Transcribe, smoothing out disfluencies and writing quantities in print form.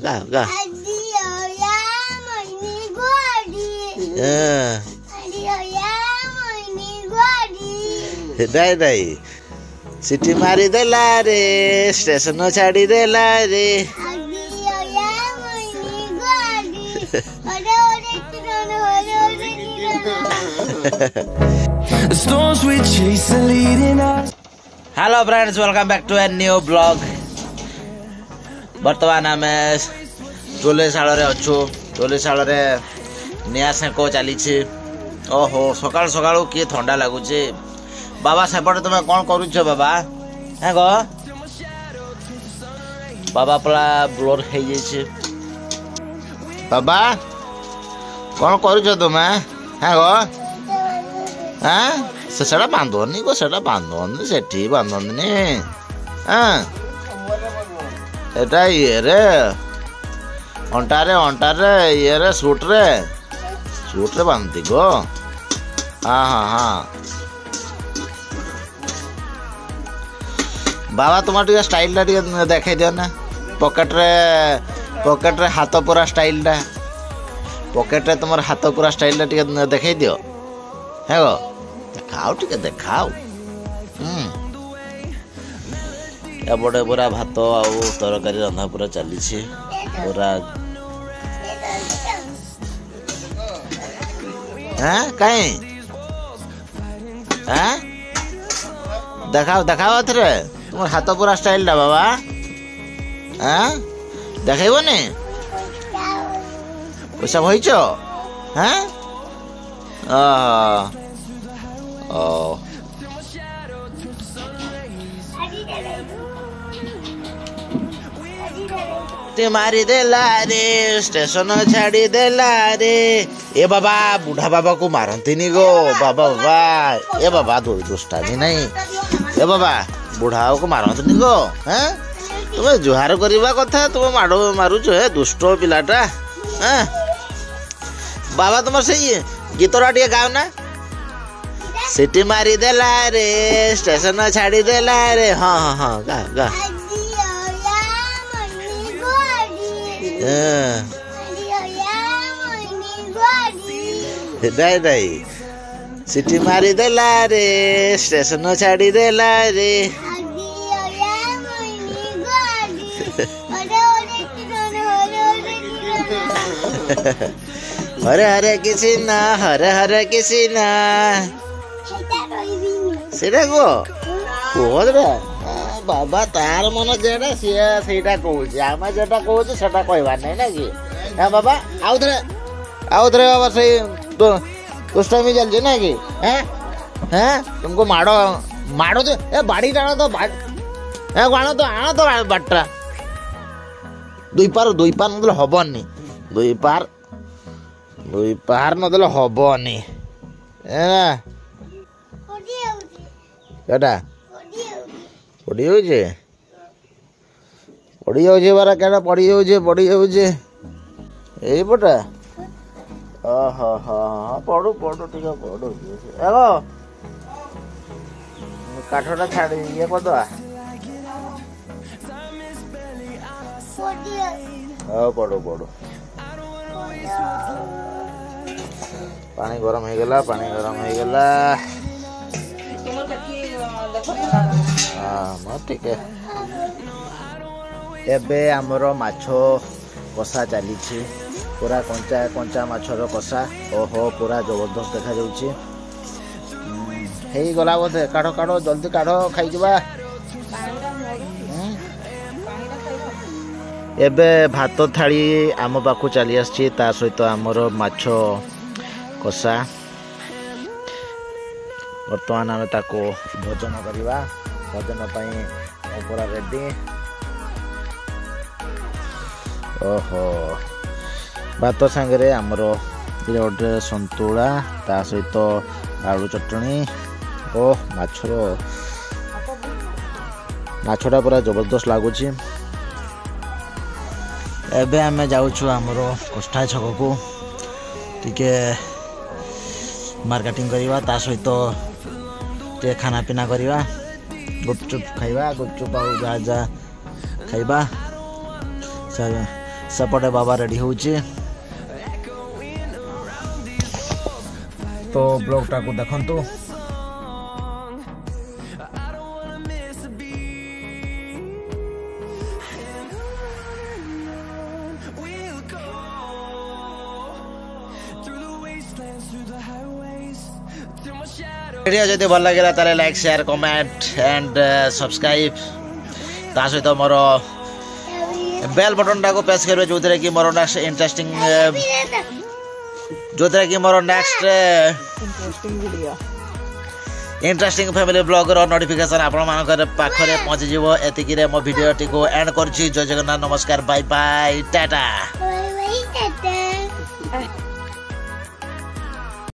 गा गा नहीं नहीं सिटी मारी देला रे स्टेशन छाड़ी देला रे hello friends welcome back to a new blog. बर्तमान आम टोलेशाल अच्छु टोलेशाल निया सेक चली। ओहो सकाल सकाल किए थंडा लगुच बाबा सेपटे तुम कौन करुच बाबा है गो बाबा पला ब्लोर हो बाबा कौन करुच तुम है गो हाँ से बांधनी गो से बांधनी से बांधनी हाँ एटा ये रे अंटारे ये रे सूट रे बांधती गो हाँ हाँ हाँ बाबा तुम टे स्टाइल देखे दियो ना पॉकेट रे हाथ पूरा स्टाइल पॉकेट रे तुम हाथ पूरा स्टाइल देखे दियो है गो देखाओ टे देखाओ एपटे पूरा भात आउ तरकारी रंधा पूरा चली पूरा कहीं देखाओ देखाओ थे तुम हाथ पूरा स्टाइल टा बाबा देखनी पैसा भईच मारी देला रे स्टेशन छाड़ी देला रे ए बाबा बुढ़ा बाबा को मारती नहीं गो बाबा बाबा ए बाबा दुष्टा भी नहीं ए बाबा बुढ़ा को मारती नहीं गो हैं तुम जुहार करवा कथा तुम माड़ मारुच है दुष्ट पिलाटा हैं बाबा तुम से गीतरा टे गाओ ना सिटी मारी देला रे स्टेशन छाड़ी देला रे हाँ हाँ हाँ गा गा नहीं नहीं सिटी मारी देला रे स्टेशन छाड़ी देला रे हरे हरे किसी ना हरे हरे किसी ना सेटा को कोद रे बाबा तार मन जेटा सी सेटा कहूँ आम जेटा कहूँ सेटा कहबार नहीं ना कि हाँ बाबा आउ थे बाबा से दुष्टामी चलती ना कि हैं तुमको माड़ो तो ए बाड़ी टाणो तो आनो तो बाटा दुई पार मतलब हबनी दुई पार मतलब हबनी केटा पड़ी जाऊे बारा क्या पड़ी जाऊे यही पटा हाँ हाँ पढ़ू टे पढ़ू एगो काठटा छाड़ ये करदे हाँ पढ़ू पानी गरम हो गला हाँ ठीक है एबे आमर माछ कषा चली पूरा कंचा माछर कषा ओहो पूरा जबरदस्त देखा जाउछि हेई गला बोधे काढ़ जल्दी काढ़ खाई जबा एबे भात थाली आम पाखु चली आछि ता सहित आमर माछ कषा बर्तमान आम ताको भोजन करवा भोजन पूरा रेडी ओहो भात सांगे आमर गोटे संतुला ता सहित आलू चटनी ओ माछटा पूरा जबरदस्त लगुच एबे आमे जाउछु आमर कोष्ठा छक को टिके मार्केटिंग करवा ता सहित टे खाना पीना करवा गुपचुप खाइबा गुपचुप आ जा खाइबा सेपटे बाबा रेडी होची तो ब्लॉग टाको देखंतु वीडियो जदि भल लगे ताले like share comment and subscribe ता सहित मोर बेल बटन टाको प्रेस करेंगे जो थे कि मोर नेक्स्ट इंटरेस्टिंग जो थे कि more next interesting family blogger notification आपण मानकर पाखरे पहुंची जीवो एतिकी रे मो वीडियो टी को एंड करछि। जय जगन्नाथ, नमस्कार, बाय बाय, टाटा।